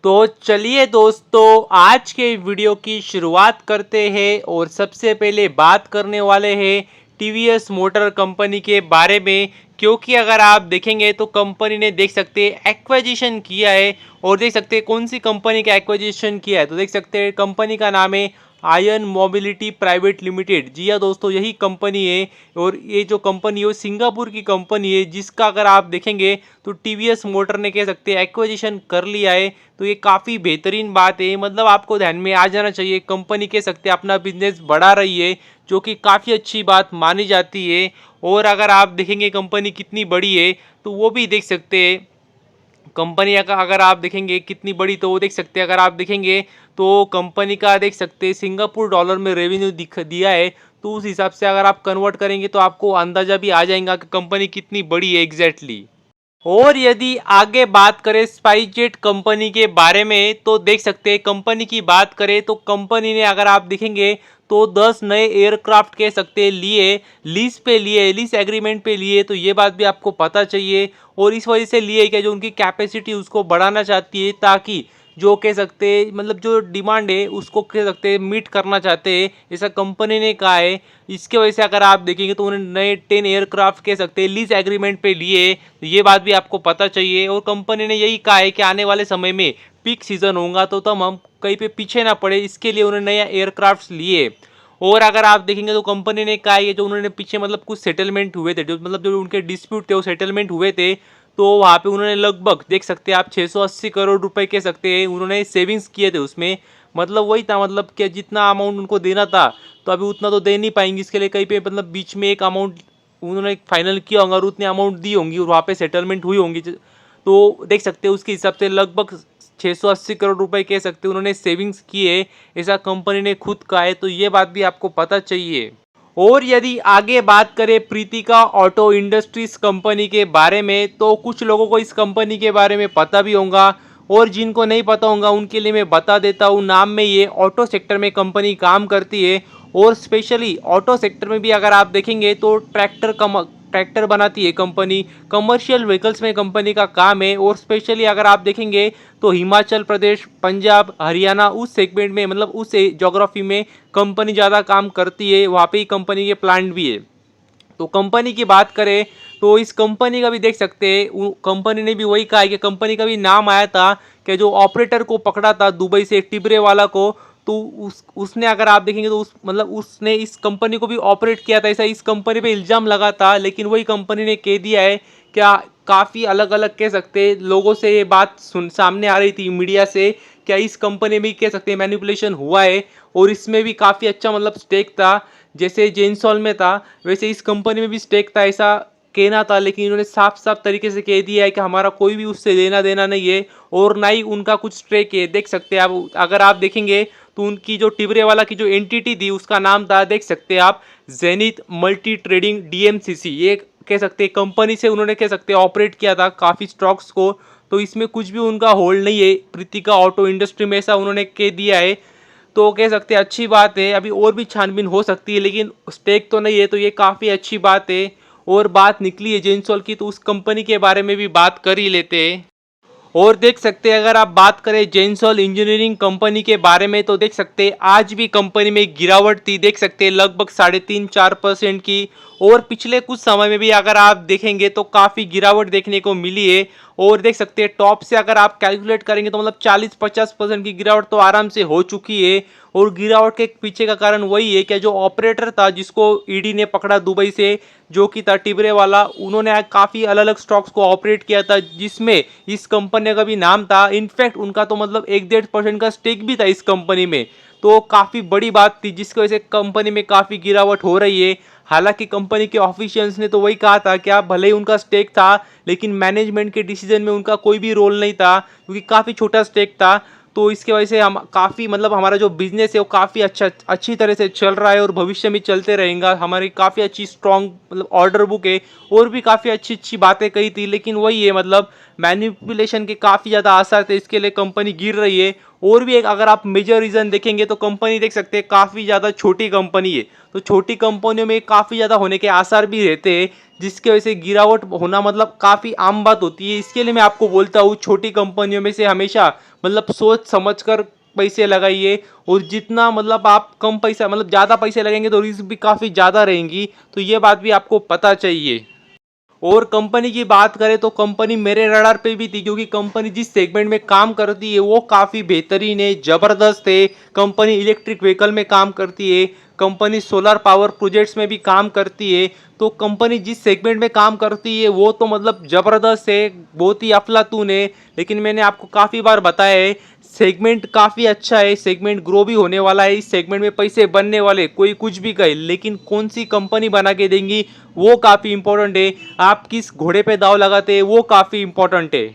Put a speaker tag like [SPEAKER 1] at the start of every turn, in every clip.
[SPEAKER 1] तो चलिए दोस्तों, आज के वीडियो की शुरुआत करते हैं और सबसे पहले बात करने वाले हैं टीवीएस मोटर कंपनी के बारे में। क्योंकि अगर आप देखेंगे तो कंपनी ने देख सकते हैं एक्विजिशन किया है और देख सकते हैं कौन सी कंपनी का एक्विजिशन किया है। तो देख सकते हैं कंपनी का नाम है आयन मोबिलिटी प्राइवेट लिमिटेड। जी हाँ दोस्तों, यही कंपनी है और ये जो कंपनी है वो सिंगापुर की कंपनी है, जिसका अगर आप देखेंगे तो टीवीएस मोटर ने कह सकते हैं एक्विजिशन कर लिया है। तो ये काफ़ी बेहतरीन बात है, मतलब आपको ध्यान में आ जाना चाहिए। कंपनी कह सकते हैं अपना बिजनेस बढ़ा रही है, जो कि काफ़ी अच्छी बात मानी जाती है। और अगर आप देखेंगे कंपनी कितनी बड़ी है तो वो भी देख सकते हैं। कंपनी का अगर आप देखेंगे कितनी बड़ी, तो वो देख सकते हैं। अगर आप देखेंगे तो कंपनी का देख सकते हैं सिंगापुर डॉलर में रेवेन्यू दिया है। तो उस हिसाब से अगर आप कन्वर्ट करेंगे तो आपको अंदाज़ा भी आ जाएगा कि कंपनी कितनी बड़ी है एग्जैक्टली। और यदि आगे बात करें स्पाइसजेट कंपनी के बारे में, तो देख सकते हैं कंपनी की बात करें तो कंपनी ने अगर आप देखेंगे तो 10 नए एयरक्राफ्ट कह सकते हैं लिए, लीज एग्रीमेंट पे लिए। तो ये बात भी आपको पता चाहिए और इस वजह से लिए क्या, जो उनकी कैपेसिटी उसको बढ़ाना चाहती है, ताकि जो कह सकते हैं मतलब जो डिमांड है उसको कह सकते हैं मीट करना चाहते हैं, ऐसा कंपनी ने कहा है। इसके वजह से अगर आप देखेंगे तो उन्होंने नए 10 एयरक्राफ्ट कह सकते हैं लीज एग्रीमेंट पे लिए। तो ये बात भी आपको पता चाहिए और कंपनी ने यही कहा है कि आने वाले समय में पीक सीजन होगा तो तब हम कहीं पे पीछे ना पड़े, इसके लिए उन्होंने नया एयरक्राफ्ट लिए। और अगर आप देखेंगे तो कंपनी ने कहा है जो उन्होंने पीछे मतलब कुछ सेटलमेंट हुए थे, जो मतलब जो उनके डिस्प्यूट थे वो सेटलमेंट हुए थे, तो वहाँ पे उन्होंने लगभग देख सकते हैं आप 680 करोड़ रुपए कह सकते हैं उन्होंने सेविंग्स किए थे उसमें। मतलब वही था, मतलब कि जितना अमाउंट उनको देना था तो अभी उतना तो दे नहीं पाएंगे, इसके लिए कहीं पे मतलब बीच में एक अमाउंट उन्होंने फाइनल किया होगा और उतनी अमाउंट दी होंगी और वहाँ पे सेटलमेंट हुई होंगी। तो देख सकते हैं उसके हिसाब से लगभग 680 करोड़ रुपए कह सकते हैं उन्होंने सेविंग्स किए, ऐसा कंपनी ने खुद कहा है। तो ये बात भी आपको पता चाहिए। और यदि आगे बात करें प्रीतिका ऑटो इंडस्ट्रीज कंपनी के बारे में, तो कुछ लोगों को इस कंपनी के बारे में पता भी होगा और जिनको नहीं पता होगा उनके लिए मैं बता देता हूँ। नाम में ये ऑटो सेक्टर में कंपनी काम करती है और स्पेशली ऑटो सेक्टर में भी अगर आप देखेंगे तो ट्रैक्टर बनाती है कंपनी। कमर्शियल व्हीकल्स में कंपनी का काम है और स्पेशली अगर आप देखेंगे तो हिमाचल प्रदेश, पंजाब, हरियाणा उस सेगमेंट में मतलब उस ज्योग्राफी में कंपनी ज़्यादा काम करती है, वहाँ पे ही कंपनी के प्लांट भी है। तो कंपनी की बात करें तो इस कंपनी का भी देख सकते हैं, कंपनी ने भी वही कहा है कि कंपनी का भी नाम आया था कि जो ऑपरेटर को पकड़ा था दुबई से टिबरे वाला को, तो उसने अगर आप देखेंगे तो उस मतलब उसने इस कंपनी को भी ऑपरेट किया था, ऐसा इस कंपनी पे इल्ज़ाम लगा था। लेकिन वही कंपनी ने कह दिया है क्या, काफ़ी अलग अलग कह सकते हैं लोगों से ये बात सामने आ रही थी मीडिया से, क्या इस कंपनी में कह सकते हैं मैनिपुलेशन हुआ है और इसमें भी काफ़ी अच्छा मतलब स्टेक था। जैसे जेनसॉल में था वैसे इस कंपनी में भी स्टेक था, ऐसा कहना था। लेकिन इन्होंने साफ साफ तरीके से कह दिया है कि हमारा कोई भी उससे लेना देना नहीं है और ना ही उनका कुछ स्टेक है। देख सकते हैं आप, अगर आप देखेंगे तो उनकी जो टिबरे वाला की जो एंटिटी थी उसका नाम था, देख सकते हैं आप, जेनिथ मल्टी ट्रेडिंग डीएमसीसी। ये कह सकते हैं कंपनी से उन्होंने कह सकते हैं ऑपरेट किया था काफ़ी स्टॉक्स को। तो इसमें कुछ भी उनका होल्ड नहीं है प्रीतिका ऑटो इंडस्ट्री में, ऐसा उन्होंने कह दिया है। तो कह सकते हैं अच्छी बात है, अभी और भी छानबीन हो सकती है लेकिन स्टेक तो नहीं है, तो ये काफ़ी अच्छी बात है। और बात निकली है जेनसॉल की तो उस कंपनी के बारे में भी बात कर ही लेते हैं। और देख सकते हैं अगर आप बात करें जेनसॉल इंजीनियरिंग कंपनी के बारे में, तो देख सकते हैं आज भी कंपनी में गिरावट थी, देख सकते हैं लगभग 3.5-4% की। और पिछले कुछ समय में भी अगर आप देखेंगे तो काफ़ी गिरावट देखने को मिली है। और देख सकते हैं टॉप से अगर आप कैलकुलेट करेंगे तो मतलब 40-50% की गिरावट तो आराम से हो चुकी है। और गिरावट के पीछे का कारण वही है कि जो ऑपरेटर था जिसको ईडी ने पकड़ा दुबई से, जो कि था टिबरे वाला, उन्होंने काफ़ी अलग अलग स्टॉक्स को ऑपरेट किया था जिसमें इस कंपनी का भी नाम था। इनफैक्ट उनका तो मतलब 1-1.5% का स्टेक भी था इस कंपनी में। तो काफ़ी बड़ी बात थी जिसकी वजह से कंपनी में काफ़ी गिरावट हो रही है। हालांकि कंपनी के ऑफिशियल्स ने तो वही कहा था कि आप भले ही उनका स्टेक था लेकिन मैनेजमेंट के डिसीजन में उनका कोई भी रोल नहीं था, क्योंकि काफ़ी छोटा स्टेक था। तो इसके वजह से हम काफ़ी मतलब हमारा जो बिजनेस है वो काफ़ी अच्छी तरह से चल रहा है और भविष्य में चलते रहेगा। हमारी काफ़ी अच्छी स्ट्रॉन्ग मतलब ऑर्डर बुक है और भी काफ़ी अच्छी अच्छी बातें कही थी। लेकिन वही है मतलब मैनिपुलेशन के काफ़ी ज़्यादा आसार थे, इसके लिए कंपनी गिर रही है। और भी एक अगर आप मेजर रीज़न देखेंगे तो कंपनी देख सकते हैं काफ़ी ज़्यादा छोटी कंपनी है, तो छोटी कंपनियों में काफ़ी ज़्यादा होने के आसार भी रहते हैं, जिसकी वजह से गिरावट होना मतलब काफ़ी आम बात होती है। इसके लिए मैं आपको बोलता हूँ छोटी कंपनियों में से हमेशा मतलब सोच समझ कर पैसे लगाइए, और जितना मतलब आप कम पैसा मतलब ज़्यादा पैसे लगेंगे तो रिस्क भी काफ़ी ज़्यादा रहेंगी, तो ये बात भी आपको पता चाहिए। और कंपनी की बात करें तो कंपनी मेरे रडार पे भी थी, क्योंकि कंपनी जिस सेगमेंट में काम करती है वो काफ़ी बेहतरीन है, ज़बरदस्त है। कंपनी इलेक्ट्रिक व्हीकल में काम करती है, कंपनी सोलर पावर प्रोजेक्ट्स में भी काम करती है, तो कंपनी जिस सेगमेंट में काम करती है वो तो मतलब ज़बरदस्त है, बहुत ही अफलातून है। लेकिन मैंने आपको काफ़ी बार बताया है सेगमेंट काफ़ी अच्छा है, सेगमेंट ग्रो भी होने वाला है, इस सेगमेंट में पैसे बनने वाले, कोई कुछ भी कहे, लेकिन कौन सी कंपनी बना के देंगी वो काफ़ी इंपॉर्टेंट है। आप किस घोड़े पे दाव लगाते हैं वो काफ़ी इंपॉर्टेंट है।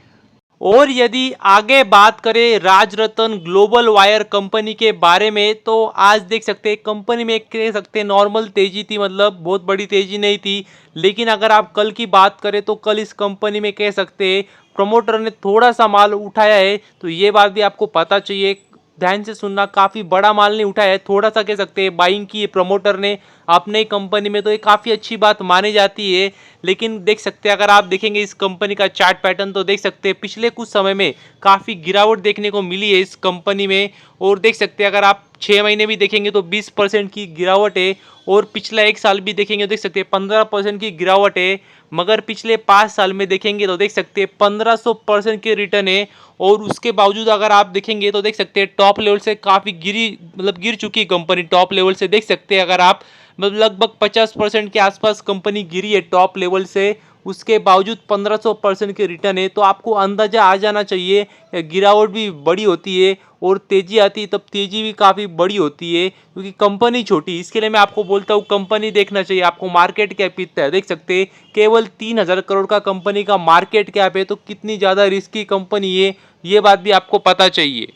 [SPEAKER 1] और यदि आगे बात करें राजरतन ग्लोबल वायर कंपनी के बारे में, तो आज देख सकते हैं कंपनी में कह सकते हैं नॉर्मल तेजी थी, मतलब बहुत बड़ी तेजी नहीं थी। लेकिन अगर आप कल की बात करें तो कल इस कंपनी में कह सकते हैं प्रमोटर ने थोड़ा सा माल उठाया है, तो ये बात भी आपको पता चाहिए, ध्यान से सुनना, काफ़ी बड़ा माल नहीं उठाया है, थोड़ा सा कह सकते हैं बाइंग की है प्रमोटर ने अपने कंपनी में, तो ये काफ़ी अच्छी बात मानी जाती है। लेकिन देख सकते हैं अगर आप देखेंगे इस कंपनी का चार्ट पैटर्न तो देख सकते हैं पिछले कुछ समय में काफ़ी गिरावट देखने को मिली है इस कंपनी में। और देख सकते हैं अगर आप 6 महीने भी देखेंगे तो 20% की गिरावट है, और पिछला एक साल भी देखेंगे तो देख सकते हैं 15% की गिरावट है। मगर पिछले 5 साल में देखेंगे तो देख सकते हैं 1500% के रिटर्न है। और उसके बावजूद अगर आप देखेंगे तो देख सकते हैं टॉप लेवल से काफ़ी मतलब गिर चुकी कंपनी, टॉप लेवल से देख सकते हैं अगर आप मतलब लगभग 50% के आसपास कंपनी गिरी है टॉप लेवल से, उसके बावजूद 1500% के रिटर्न है, तो आपको अंदाजा आ जाना चाहिए गिरावट भी बड़ी होती है और तेजी आती है तब तेजी भी काफ़ी बड़ी होती है, क्योंकि कंपनी छोटी। इसके लिए मैं आपको बोलता हूँ कंपनी देखना चाहिए आपको, मार्केट कैप इतना है, देख सकते हैं केवल 3000 करोड़ का कंपनी का मार्केट कैप है, तो कितनी ज़्यादा रिस्की कंपनी है ये बात भी आपको पता चाहिए।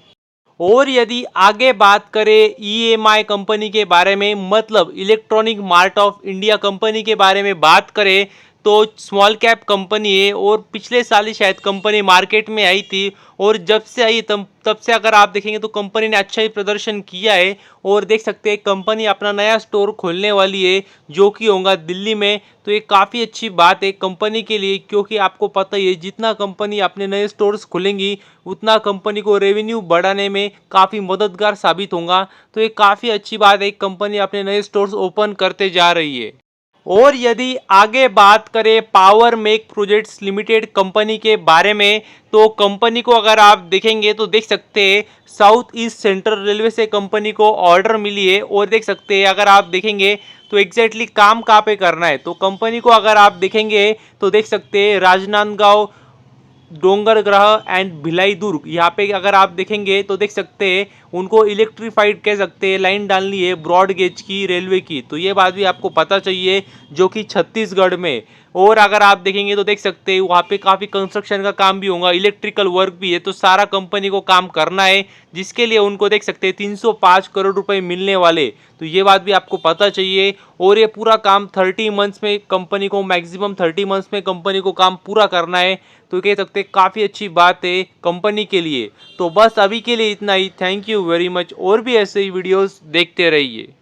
[SPEAKER 1] और यदि आगे बात करें ईएमआई कंपनी के बारे में, मतलब electronic mart of India company के बारे में बात करें, तो स्मॉल कैप कंपनी है और पिछले साल ही शायद कंपनी मार्केट में आई थी, और जब से आई तब से अगर आप देखेंगे तो कंपनी ने अच्छा ही प्रदर्शन किया है। और देख सकते हैं कंपनी अपना नया स्टोर खोलने वाली है जो कि होगा दिल्ली में, तो ये काफ़ी अच्छी बात है कंपनी के लिए, क्योंकि आपको पता ही है जितना कंपनी अपने नए स्टोर्स खुलेंगी उतना कंपनी को रेवेन्यू बढ़ाने में काफ़ी मददगार साबित होगा, तो ये काफ़ी अच्छी बात है कंपनी अपने नए स्टोर्स ओपन करते जा रही है। और यदि आगे बात करें power make projects limited company के बारे में, तो कंपनी को अगर आप देखेंगे तो देख सकते हैं साउथ ईस्ट सेंट्रल रेलवे से कंपनी को ऑर्डर मिली है, और देख सकते हैं अगर आप देखेंगे तो एग्जैक्टली काम कहाँ पे करना है, तो कंपनी को अगर आप देखेंगे तो देख सकते हैं राजनांदगांव, डोंगरगढ़ एंड भिलाई दुर्ग, यहाँ पे अगर आप देखेंगे तो देख सकते हैं उनको इलेक्ट्रीफाइड कह सकते हैं लाइन डालनी है ब्रॉड गेज की रेलवे की, तो ये बात भी आपको पता चाहिए जो कि छत्तीसगढ़ में। और अगर आप देखेंगे तो देख सकते हैं वहाँ पे काफ़ी कंस्ट्रक्शन का काम भी होगा, इलेक्ट्रिकल वर्क भी है, तो सारा कंपनी को काम करना है, जिसके लिए उनको देख सकते हैं 305 करोड़ रुपए मिलने वाले, तो ये बात भी आपको पता चाहिए। और ये पूरा काम 30 मंथ्स में कंपनी को, मैक्सिमम 30 मंथ्स में कंपनी को काम पूरा करना है, तो कह सकते हैं काफ़ी अच्छी बात है कंपनी के लिए। तो बस अभी के लिए इतना ही, थैंक यू वेरी मच, और भी ऐसे ही वीडियोस देखते रहिए।